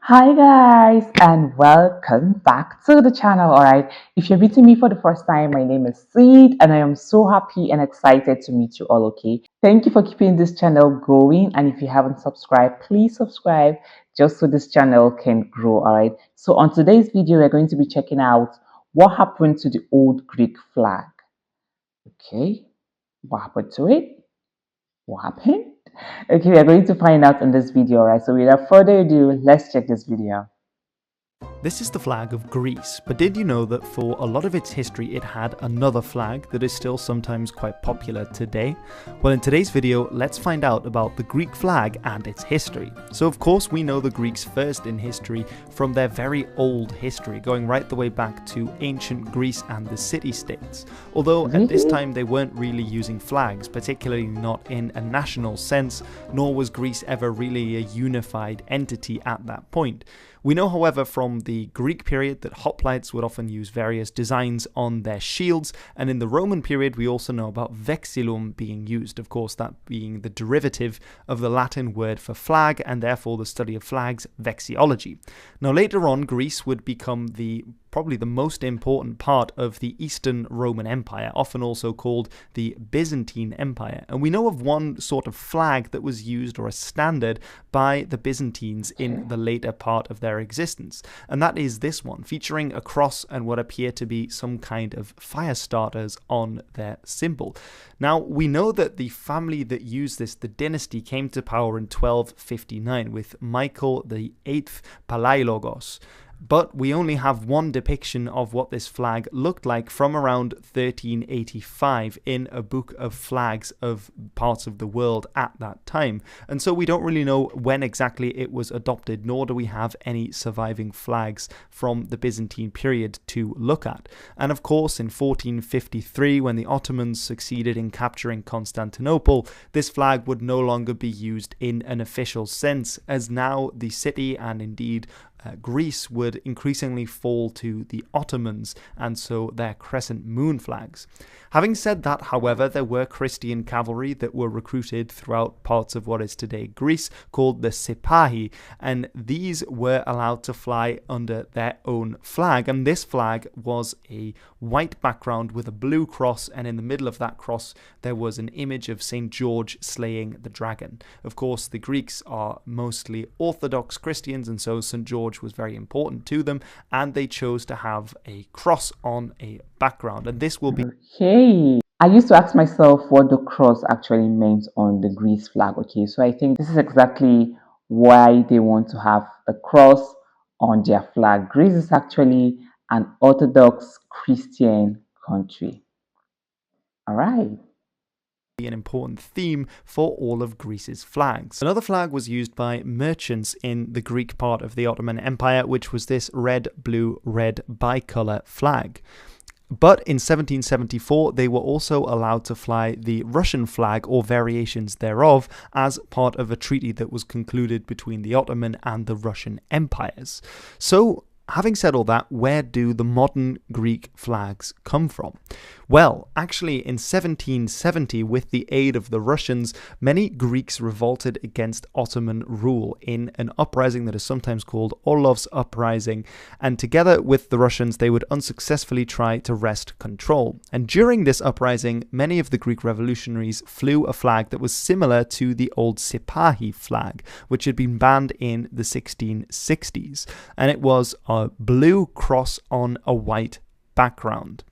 Hi guys and welcome back to the channel. All right, if you're meeting me for the first time, my name is Cead and I am so happy and excited to meet you all. Okay, thank you for keeping this channel going, and if you haven't subscribed, please subscribe just so this channel can grow. All right, so on today's video we're going to be checking out what happened to the old Greek flag. Okay, what happened to it? What happened? Okay, we are going to find out in this video. All right, so without further ado, let's check this video. This is the flag of Greece, but did you know that for a lot of its history it had another flag that is still sometimes quite popular today? Well, in today's video, let's find out about the Greek flag and its history. So of course we know the Greeks first in history from their very old history, going right the way back to ancient Greece and the city-states. Although at this time they weren't really using flags, particularly not in a national sense, nor was Greece ever really a unified entity at that point. We know, however, from the Greek period that hoplites would often use various designs on their shields, and in the Roman period we also know about vexillum being used, of course that being the derivative of the Latin word for flag, and therefore the study of flags, vexillology. Now later on, Greece would become probably the most important part of the Eastern Roman Empire, often also called the Byzantine Empire. And we know of one sort of flag that was used, or a standard, by the Byzantines in the later part of their existence. And that is this one, featuring a cross and what appear to be some kind of fire starters on their symbol. Now, we know that the family that used this, the dynasty, came to power in 1259 with Michael VIII Palaiologos. But we only have one depiction of what this flag looked like from around 1385 in a book of flags of parts of the world at that time. And so we don't really know when exactly it was adopted, nor do we have any surviving flags from the Byzantine period to look at. And of course, in 1453, when the Ottomans succeeded in capturing Constantinople, this flag would no longer be used in an official sense, as now the city and indeed Greece would increasingly fall to the Ottomans, and so their crescent moon flags. Having said that, however, there were Christian cavalry that were recruited throughout parts of what is today Greece, called the Sipahi, and these were allowed to fly under their own flag. And this flag was a white background with a blue cross, and in the middle of that cross there was an image of St. George slaying the dragon. Of course, the Greeks are mostly Orthodox Christians, and so St. George was very important to them, and they chose to have a cross on a background, and this will be Okay, I used to ask myself what the cross actually meant on the Greece flag. Okay, so I think this is exactly why they want to have a cross on their flag. Greece is actually an Orthodox Christian country. All right. an important theme for all of Greece's flags. Another flag was used by merchants in the Greek part of the Ottoman Empire, which was this red, blue, red bicolor flag. But in 1774, they were also allowed to fly the Russian flag or variations thereof as part of a treaty that was concluded between the Ottoman and the Russian empires. So, having said all that, where do the modern Greek flags come from? Well, actually in 1770, with the aid of the Russians, many Greeks revolted against Ottoman rule in an uprising that is sometimes called Orlov's Uprising, and together with the Russians they would unsuccessfully try to wrest control. And during this uprising, many of the Greek revolutionaries flew a flag that was similar to the old Sipahi flag, which had been banned in the 1660s, and it was a blue cross on a white background.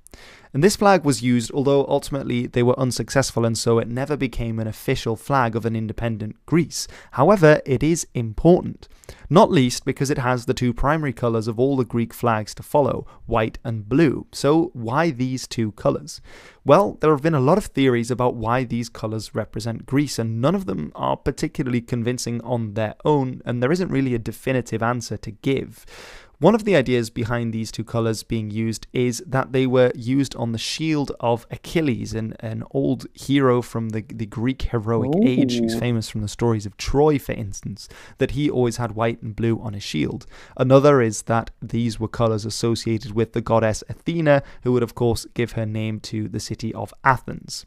And this flag was used, although ultimately they were unsuccessful, and so it never became an official flag of an independent Greece. However, it is important, not least because it has the two primary colours of all the Greek flags to follow, white and blue. So why these two colours? Well, there have been a lot of theories about why these colours represent Greece, and none of them are particularly convincing on their own, and there isn't really a definitive answer to give. One of the ideas behind these two colours being used is that they were used on the shield of Achilles, an old hero from the Greek heroic age, who's famous from the stories of Troy, for instance, that he always had white and blue on his shield. Another is that these were colours associated with the goddess Athena, who would of course give her name to the city of Athens.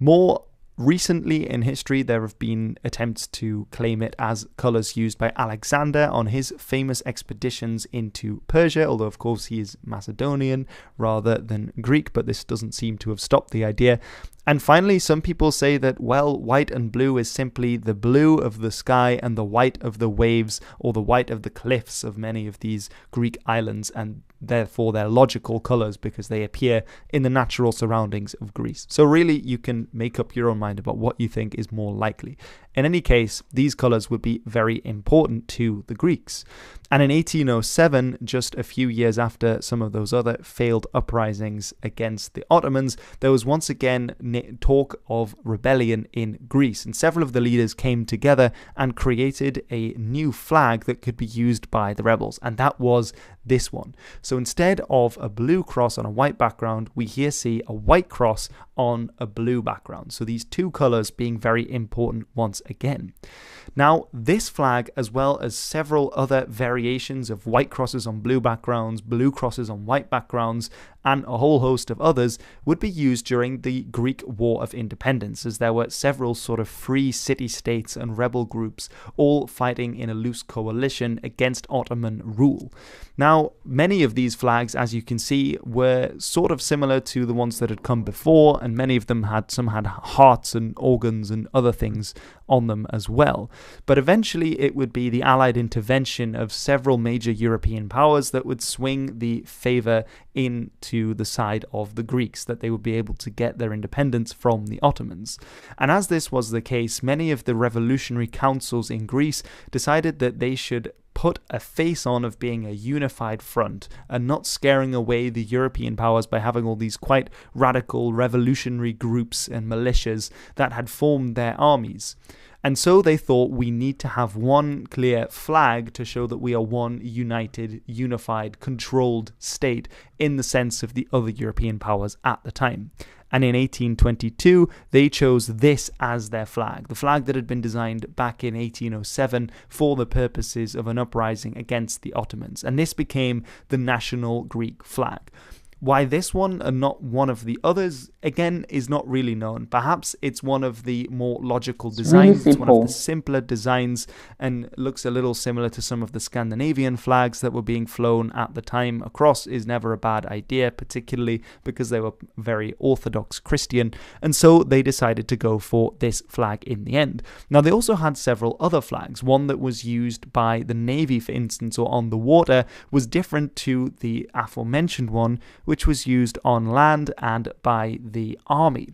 More Recently in history, there have been attempts to claim it as colours used by Alexander on his famous expeditions into Persia, although of course he is Macedonian rather than Greek, but this doesn't seem to have stopped the idea. And finally, some people say that, well, white and blue is simply the blue of the sky and the white of the waves, or the white of the cliffs of many of these Greek islands, and therefore they're logical colours because they appear in the natural surroundings of Greece. So really, you can make up your own mind about what you think is more likely. In any case, these colours would be very important to the Greeks. And in 1807, just a few years after some of those other failed uprisings against the Ottomans, there was once again talk of rebellion in Greece. And several of the leaders came together and created a new flag that could be used by the rebels. And that was this one. So instead of a blue cross on a white background, we here see a white cross on a blue background. So these two colours being very important once again. Now, this flag, as well as several other variations of white crosses on blue backgrounds, blue crosses on white backgrounds, and a whole host of others, would be used during the Greek War of Independence, as there were several sort of free city-states and rebel groups all fighting in a loose coalition against Ottoman rule. Now, many of these flags, as you can see, were sort of similar to the ones that had come before, and many of them had hearts and organs and other things on them as well. But eventually it would be the Allied intervention of several major European powers that would swing the favour into the side of the Greeks, that they would be able to get their independence from the Ottomans. And as this was the case, many of the revolutionary councils in Greece decided that they should put a face on of being a unified front and not scaring away the European powers by having all these quite radical revolutionary groups and militias that had formed their armies. And so they thought, we need to have one clear flag to show that we are one united, unified, controlled state in the sense of the other European powers at the time. And in 1822, they chose this as their flag, the flag that had been designed back in 1807 for the purposes of an uprising against the Ottomans. And this became the national Greek flag. Why this one and not one of the others, again, is not really known. Perhaps it's one of the more logical designs. It's one of the simpler designs and looks a little similar to some of the Scandinavian flags that were being flown at the time. A cross is never a bad idea, particularly because they were very Orthodox Christian. And so they decided to go for this flag in the end. Now, they also had several other flags. One that was used by the Navy, for instance, or on the water, was different to the aforementioned one, which was used on land and by the army.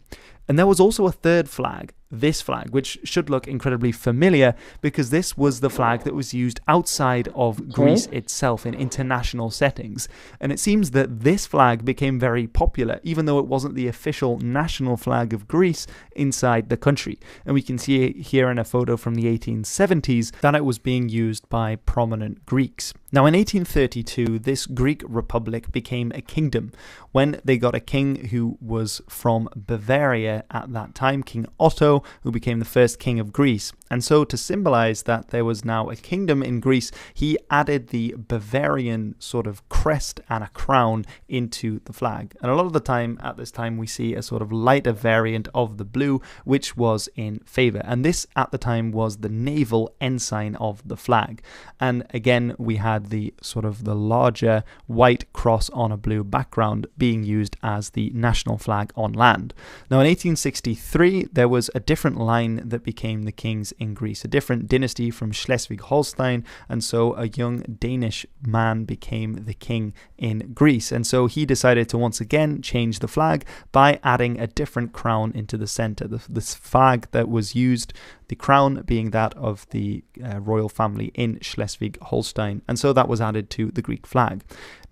And there was also a third flag, this flag, which should look incredibly familiar because this was the flag that was used outside of Greece itself in international settings. And it seems that this flag became very popular, even though it wasn't the official national flag of Greece inside the country. And we can see here in a photo from the 1870s that it was being used by prominent Greeks. Now, in 1832, this Greek republic became a kingdom when they got a king who was from Bavaria at that time, King Otto, who became the first king of Greece. And so to symbolize that there was now a kingdom in Greece, he added the Bavarian sort of crest and a crown into the flag. And a lot of the time at this time we see a sort of lighter variant of the blue, which was in favor. And this at the time was the naval ensign of the flag. And again, we had the sort of the larger white cross on a blue background being used as the national flag on land. Now in 1863, there was a different line that became the kings in Greece, a different dynasty from Schleswig-Holstein, and so a young Danish man became the king in Greece. And so he decided to once again change the flag by adding a different crown into the center. This flag that was used, the crown being that of the royal family in Schleswig-Holstein, and so that was added to the Greek flag.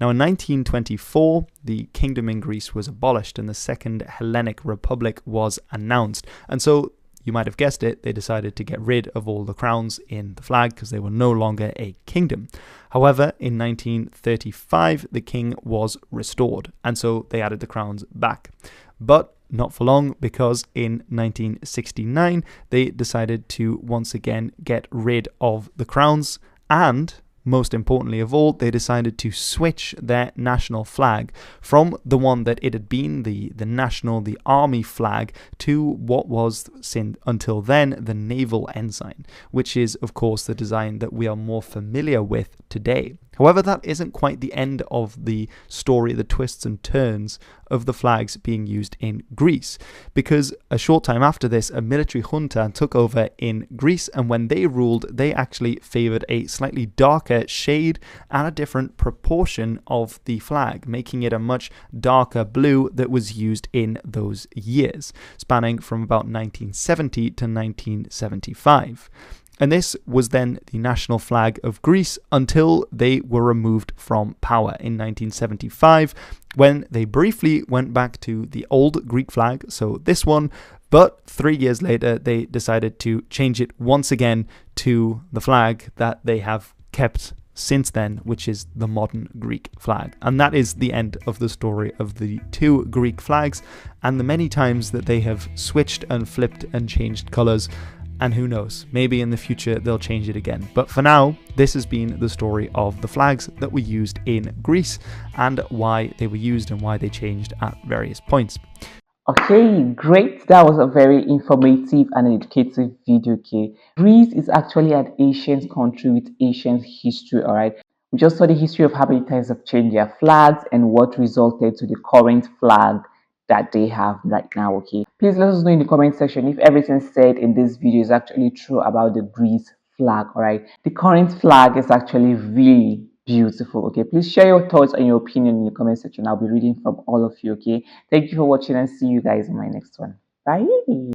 Now in 1924, the kingdom in Greece was abolished and the Second Hellenic Republic was announced. And so, you might have guessed it, they decided to get rid of all the crowns in the flag because they were no longer a kingdom. However, in 1935, the king was restored, and so they added the crowns back. But not for long, because in 1969, they decided to once again get rid of the crowns and most importantly of all, they decided to switch their national flag from the one that it had been, the army flag, to what was until then the naval ensign, which is of course the design that we are more familiar with today. However, that isn't quite the end of the story, the twists and turns of the flags being used in Greece, because a short time after this, a military junta took over in Greece, and when they ruled, they actually favoured a slightly darker shade and a different proportion of the flag, making it a much darker blue that was used in those years, spanning from about 1970 to 1975. And this was then the national flag of Greece until they were removed from power in 1975, when they briefly went back to the old Greek flag, so this one, but 3 years later they decided to change it once again to the flag that they have kept since then, which is the modern Greek flag. And that is the end of the story of the two Greek flags and the many times that they have switched and flipped and changed colours. And who knows, maybe in the future they'll change it again. But for now, this has been the story of the flags that were used in Greece and why they were used and why they changed at various points. Okay, great. That was a very informative and educative video. Okay, Greece is actually an ancient country with ancient history. All right, we just saw the history of how many times they've changed their flags and what resulted to the current flag that they have right now. Okay, please let us know in the comment section if everything said in this video is actually true about the Greece flag. All right, the current flag is actually really beautiful. Okay, please share your thoughts and your opinion in the comment section. I'll be reading from all of you. Okay, thank you for watching and see you guys in my next one. Bye.